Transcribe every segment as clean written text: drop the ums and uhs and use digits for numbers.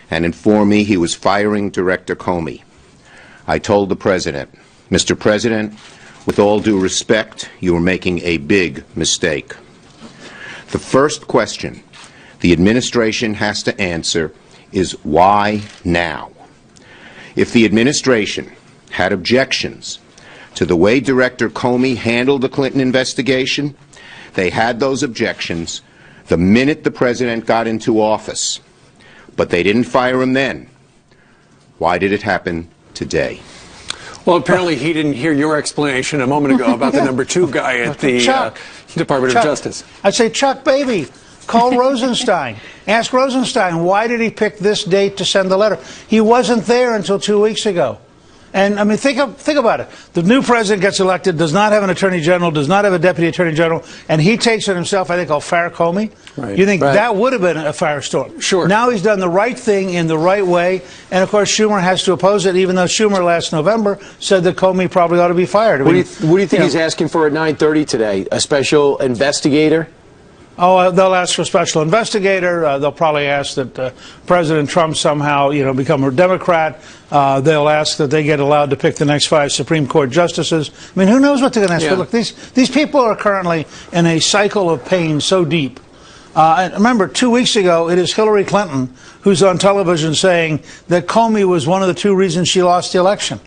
and informed me he was firing Director Comey. I told the President, Mr. President, with all due respect, you are making a big mistake. The first question the administration has to answer is why now? If the administration had objections to the way Director Comey handled the Clinton investigation, they had those objections the minute the President got into office. But they didn't fire him then. Why did it happen today? Well, apparently he didn't hear your explanation a moment ago about the number 2 guy at the Department of Justice. I'd say, Chuck, baby, call Rosenstein. Ask Rosenstein, why did he pick this date to send the letter? He wasn't there until 2 weeks ago. And, I mean, think about it. The new president gets elected, does not have an attorney general, does not have a deputy attorney general, and he takes it himself, I think, I'll fire Comey. Right. You think that would have been a firestorm. Sure. Now he's done the right thing in the right way, and, of course, Schumer has to oppose it, even though Schumer last November said that Comey probably ought to be fired. What do you think he's asking for at 9:30 today? A special investigator? Oh, they'll ask for a special investigator. They'll probably ask that President Trump somehow, become a Democrat. They'll ask that they get allowed to pick the next 5 Supreme Court justices. I mean, who knows what they're going to ask for? Look, these people are currently in a cycle of pain so deep. And remember, 2 weeks ago, it is Hillary Clinton who's on television saying that Comey was one of the 2 reasons she lost the election.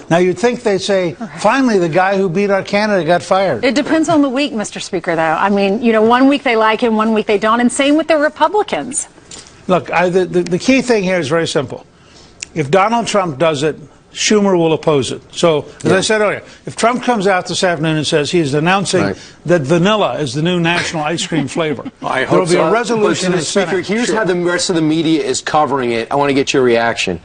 Now, you'd think they'd say, finally, the guy who beat our candidate got fired. It depends on the week, Mr. Speaker, though. I mean, 1 week they like him, 1 week they don't, and same with the Republicans. Look, the key thing here is very simple. If Donald Trump does it, Schumer will oppose it. So, as I said earlier, if Trump comes out this afternoon and says he is announcing that vanilla is the new national ice cream flavor, there will be a resolution in the Senate. Here's how the rest of the media is covering it. I want to get your reaction.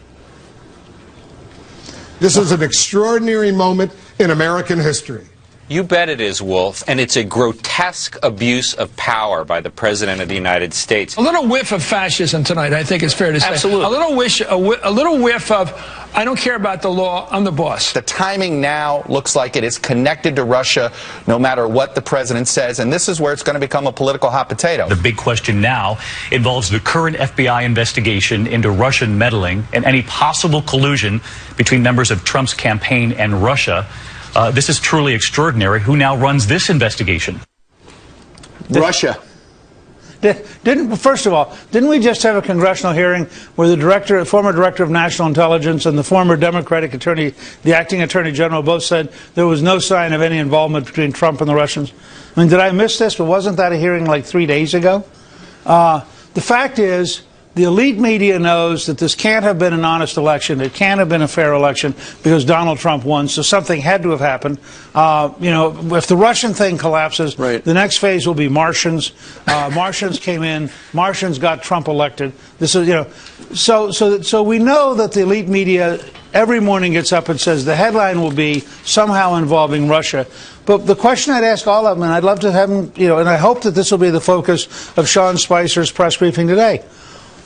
This is an extraordinary moment in American history. You bet it is, Wolf, and it's a grotesque abuse of power by the President of the United States. A little whiff of fascism tonight, I think it's fair to say. Absolutely. A little whiff of, I don't care about the law, I'm the boss. The timing now looks like it is connected to Russia no matter what the president says, and this is where it's going to become a political hot potato. The big question now involves the current FBI investigation into Russian meddling and any possible collusion between members of Trump's campaign and Russia. This is truly extraordinary. Who now runs this investigation? Russia. First of all, didn't we just have a congressional hearing where the former director of national intelligence and the former Democratic attorney, the acting attorney general, both said there was no sign of any involvement between Trump and the Russians? I mean, did I miss this? But wasn't that a hearing like 3 days ago? The fact is, the elite media knows that this can't have been an honest election. It can't have been a fair election because Donald Trump won, so something had to have happened. If the Russian thing collapses, the next phase will be Martians. Martians came in. Martians got Trump elected. This is, so we know that the elite media every morning gets up and says the headline will be somehow involving Russia. But the question I'd ask all of them, and I'd love to have them, and I hope that this will be the focus of Sean Spicer's press briefing today.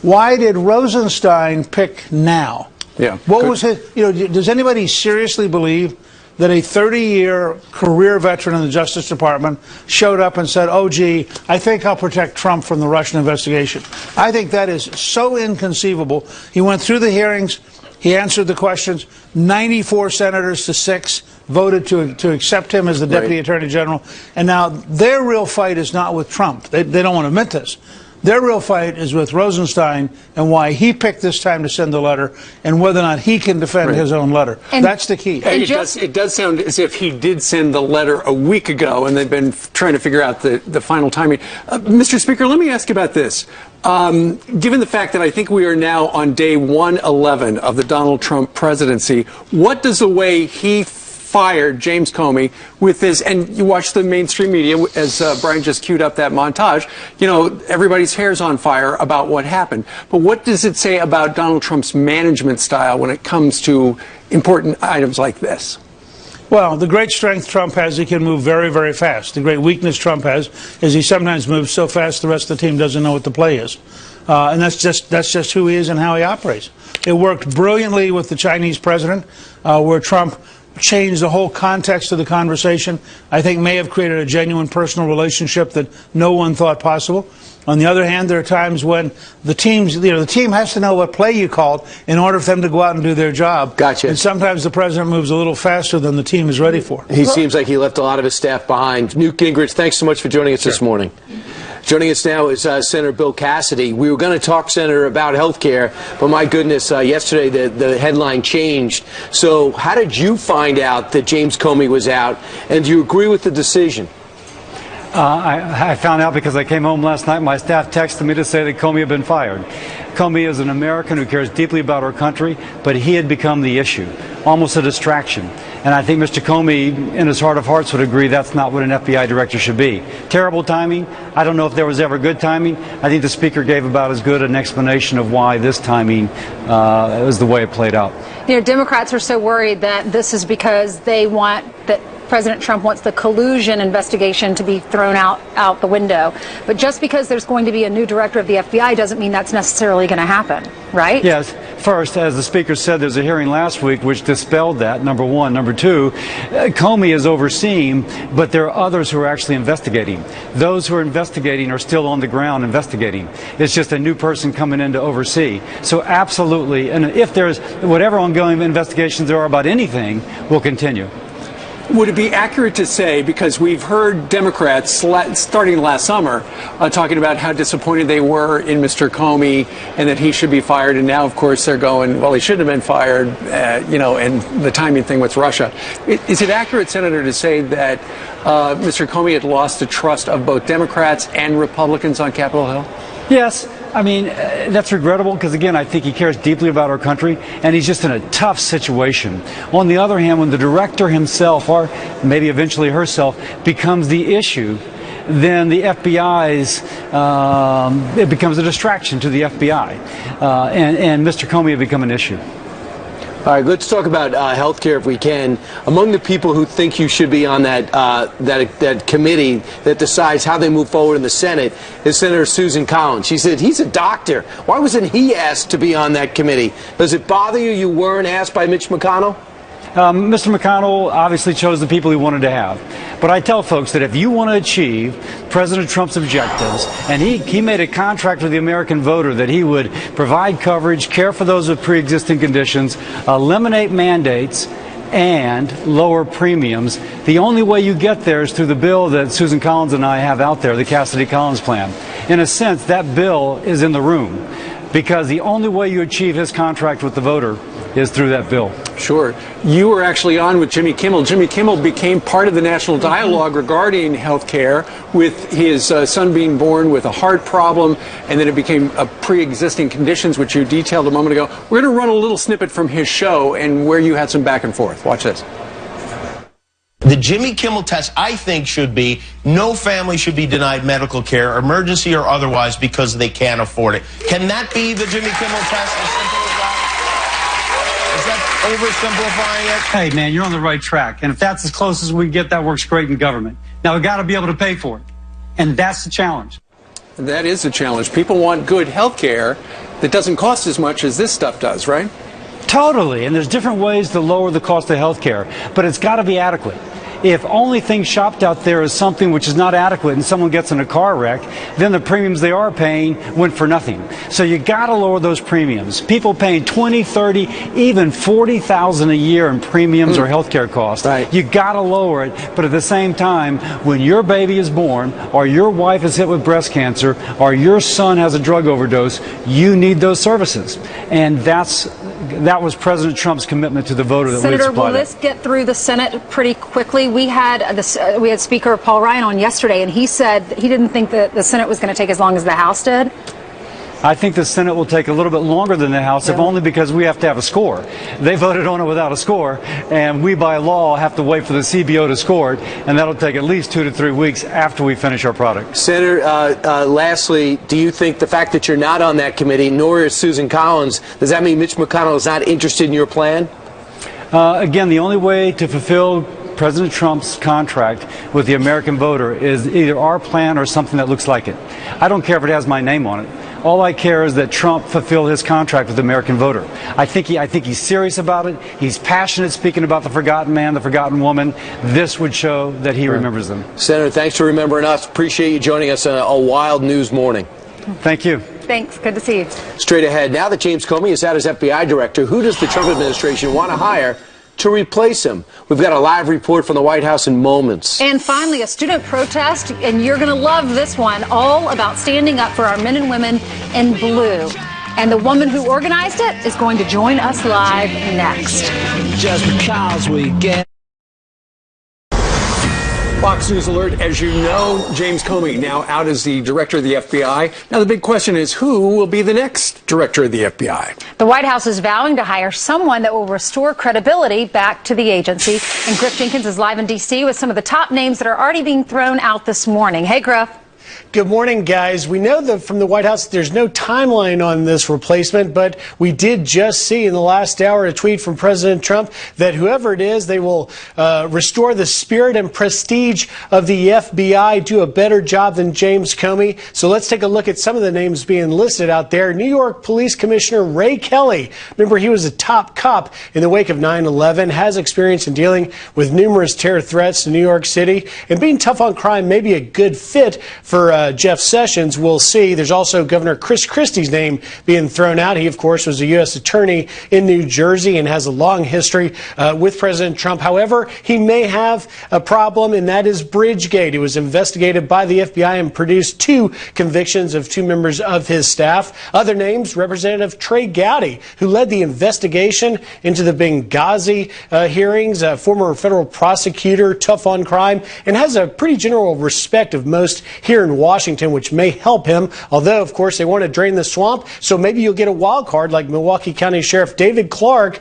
Why did Rosenstein pick now? Yeah. What was his, does anybody seriously believe that a 30-year career veteran in the Justice Department showed up and said, oh, gee, I think I'll protect Trump from the Russian investigation? I think that is so inconceivable. He went through the hearings. He answered the questions. 94 senators to 6 voted to accept him as the Deputy Attorney General. And now their real fight is not with Trump. They don't want to admit this. Their real fight is with Rosenstein and why he picked this time to send the letter and whether or not he can defend his own letter. And that's the key. It does sound as if he did send the letter a week ago and they've been trying to figure out the final timing. Mr. Speaker, let me ask you about this. Given the fact that I think we are now on day 111 of the Donald Trump presidency, what does the way he fired James Comey with this, and you watch the mainstream media, as Brian just queued up that montage, everybody's hair's on fire about what happened. But what does it say about Donald Trump's management style when it comes to important items like this? Well, the great strength Trump has, he can move very, very fast. The great weakness Trump has is he sometimes moves so fast the rest of the team doesn't know what the play is. And that's just who he is and how he operates. It worked brilliantly with the Chinese president, where Trump changed the whole context of the conversation. I think may have created a genuine personal relationship that no one thought possible. On the other hand, there are times when the team has to know what play you called in order for them to go out and do their job. Gotcha. And sometimes the president moves a little faster than the team is ready for. He seems like he left a lot of his staff behind. Newt Gingrich, thanks so much for joining us this morning. Joining us now is Senator Bill Cassidy. We were going to talk, Senator, about health care, but my goodness, yesterday the headline changed. So how did you find out that James Comey was out, and do you agree with the decision? I found out because I came home last night. My staff texted me to say that Comey had been fired. Comey is an American who cares deeply about our country, but he had become the issue, almost a distraction. And I think Mr. Comey, in his heart of hearts, would agree that's not what an FBI director should be. Terrible timing. I don't know if there was ever good timing. I think the Speaker gave about as good an explanation of why this timing was the way it played out. You know, Democrats are so worried that this is because they want that President Trump wants the collusion investigation to be thrown out the window. But just because there's going to be a new director of the FBI doesn't mean that's necessarily going to happen, right? Yes. First, as the Speaker said, there's a hearing last week which dispelled that, number one. Number two, Comey is overseeing, but there are others who are actually investigating. Those who are investigating are still on the ground investigating. It's just a new person coming in to oversee. So absolutely, and if there's whatever ongoing investigations there are about anything, will continue. Would it be accurate to say, because we've heard Democrats starting last summer talking about how disappointed they were in Mr. Comey and that he should be fired, and now, of course, they're going, well, he shouldn't have been fired, and the timing thing with Russia. Is it accurate, Senator, to say that Mr. Comey had lost the trust of both Democrats and Republicans on Capitol Hill? Yes. I mean, that's regrettable because, again, I think he cares deeply about our country, and he's just in a tough situation. On the other hand, when the director himself, or maybe eventually herself, becomes the issue, then the FBI's, it becomes a distraction to the FBI. And Mr. Comey had become an issue. All right, let's talk about health care if we can. Among the people who think you should be on that committee that decides how they move forward in the Senate is Senator Susan Collins. She said, he's a doctor. Why wasn't he asked to be on that committee? Does it bother you weren't asked by Mitch McConnell? Mr. McConnell obviously chose the people he wanted to have. But I tell folks that if you want to achieve President Trump's objectives, and he made a contract with the American voter that he would provide coverage, care for those with pre-existing conditions, eliminate mandates, and lower premiums. The only way you get there is through the bill that Susan Collins and I have out there, the Cassidy-Collins plan. In a sense, that bill is in the room because the only way you achieve his contract with the voter is through that bill. Sure. You were actually on with Jimmy Kimmel. Jimmy Kimmel became part of the national dialogue regarding health care with his son being born with a heart problem, and then it became pre-existing conditions, which you detailed a moment ago. We're going to run a little snippet from his show and where you had some back and forth. Watch this. The Jimmy Kimmel test, I think, should be no family should be denied medical care, emergency or otherwise, because they can't afford it. Can that be the Jimmy Kimmel test? As simple as that? Is that oversimplifying it? Hey, man, you're on the right track. And if that's as close as we get, that works great in government. Now, we've got to be able to pay for it. And that's the challenge. That is the challenge. People want good health care that doesn't cost as much as this stuff does, right? Totally. And there's different ways to lower the cost of health care. But it's got to be adequate. If only thing shopped out there is something which is not adequate and someone gets in a car wreck, then the premiums they are paying went for nothing. So you got to lower those premiums. People paying $20, $30, even $40,000 a year in premiums or health care costs. Right. You got to lower it. But at the same time, when your baby is born, or your wife is hit with breast cancer, or your son has a drug overdose, you need those services. And that was President Trump's commitment to the voter that we supplied. Senator, will this get through the Senate pretty quickly? We had Speaker Paul Ryan on yesterday, and he said he didn't think that the Senate was going to take as long as the House did. I think the Senate will take a little bit longer than the House, if only because we have to have a score. They voted on it without a score, and we, by law, have to wait for the CBO to score it, and that'll take at least 2 to 3 weeks after we finish our product. Senator, lastly, do you think the fact that you're not on that committee, nor is Susan Collins, does that mean Mitch McConnell is not interested in your plan? Again, the only way to fulfill President Trump's contract with the American voter is either our plan or something that looks like it. I don't care if it has my name on it. All I care is that Trump fulfill his contract with the American voter. I think he's serious about it. He's passionate speaking about the forgotten man, the forgotten woman. This would show that he remembers them. Senator, thanks for remembering us. Appreciate you joining us on a wild news morning. Thank you. Thanks. Good to see you. Straight ahead, now that James Comey is out as FBI director, who does the Trump administration want to hire to replace him? We've got a live report from the White House in moments. And finally, a student protest, and you're going to love this one, all about standing up for our men and women in blue. And the woman who organized it is going to join us live next. Just because we get Fox News alert, as you know, James Comey now out as the director of the FBI. Now the big question is, who will be the next director of the FBI? The White House is vowing to hire someone that will restore credibility back to the agency. And Griff Jenkins is live in D.C. with some of the top names that are already being thrown out this morning. Hey, Griff. Good morning, guys. We know that from the White House there's no timeline on this replacement, but we did just see in the last hour a tweet from President Trump that whoever it is, they will restore the spirit and prestige of the FBI, do a better job than James Comey. So let's take a look at some of the names being listed out there. New York Police Commissioner Ray Kelly. Remember, he was a top cop in the wake of 9/11, has experience in dealing with numerous terror threats to New York City, and being tough on crime may be a good fit for Jeff Sessions. We'll see. There's also Governor Chris Christie's name being thrown out. He, of course, was a U.S. attorney in New Jersey and has a long history with President Trump. However, he may have a problem, and that is Bridgegate. It was investigated by the FBI and produced 2 convictions of 2 members of his staff. Other names, Representative Trey Gowdy, who led the investigation into the Benghazi hearings, a former federal prosecutor, tough on crime, and has a pretty general respect of most here in Washington, which may help him. Although, of course, they want to drain the swamp, so maybe you'll get a wild card like Milwaukee County Sheriff David Clark,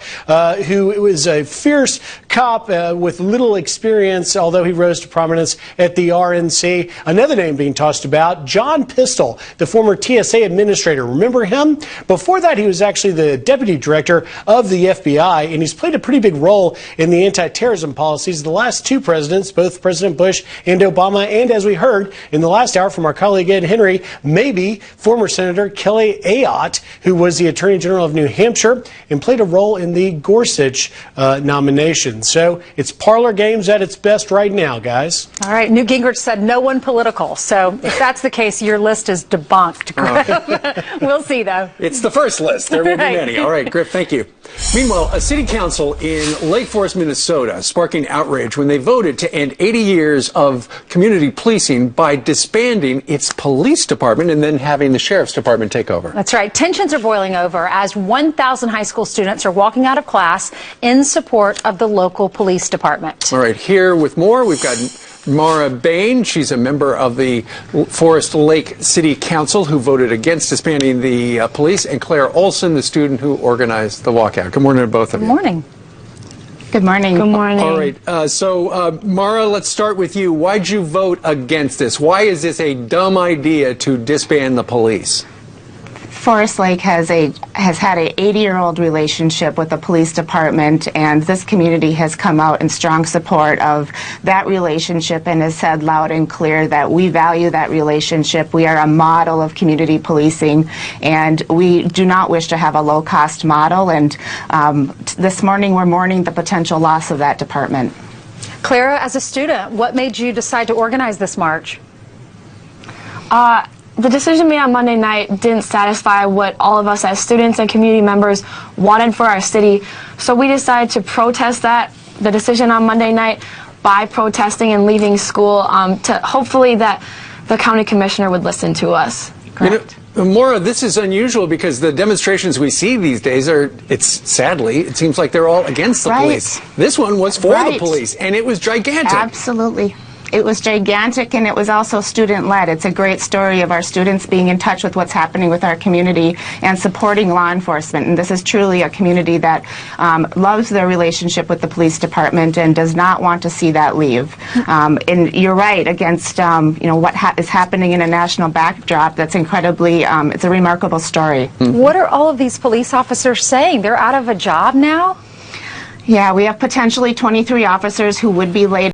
who was a fierce cop with little experience, although he rose to prominence at the RNC. Another name being tossed about, John Pistol, the former TSA administrator. Remember him? Before that, he was actually the deputy director of the FBI, and he's played a pretty big role in the anti-terrorism policies of the last 2 presidents, both President Bush and Obama, and as we heard in the last hour from our colleague Ed Henry, maybe former Senator Kelly Ayotte, who was the Attorney General of New Hampshire and played a role in the Gorsuch nomination. So it's parlor games at its best right now, guys. All right. Newt Gingrich said no one political. So if that's the case, your list is debunked. We'll see, though. It's the first list. There will be many. All right, Griff, thank you. Meanwhile, a city council in Lake Forest, Minnesota, sparking outrage when they voted to end 80 years of community policing by disbanding its police department and then having the sheriff's department take over. That's right. Tensions are boiling over as 1,000 high school students are walking out of class in support of the local police department. All right, here with more, we've got Mara Bain. She's a member of the Forest Lake City Council who voted against disbanding the police, and Claire Olson, the student who organized the walkout. Good morning to both of you. Good morning. Good morning. Good morning. All right. So, Mara, let's start with you. Why'd you vote against this? Why is this a dumb idea to disband the police? Forest Lake has had a 80-year-old relationship with the police department, and this community has come out in strong support of that relationship and has said loud and clear that we value that relationship. We are a model of community policing, and we do not wish to have a low-cost model. And this morning we're mourning the potential loss of that department. Clara, as a student, what made you decide to organize this march? The decision made on Monday night didn't satisfy what all of us as students and community members wanted for our city, so we decided to protest the decision on Monday night by protesting and leaving school to hopefully that the county commissioner would listen to us. Correct. You know, Maura, this is unusual because the demonstrations we see these days sadly, it seems like they're all against the police. This one was for the police, and it was gigantic. Absolutely. It was gigantic, and it was also student-led. It's a great story of our students being in touch with what's happening with our community and supporting law enforcement. And this is truly a community that loves their relationship with the police department and does not want to see that leave. And you're right, against what is happening in a national backdrop, that's incredibly, it's a remarkable story. What are all of these police officers saying? They're out of a job now? Yeah, we have potentially 23 officers who would be laid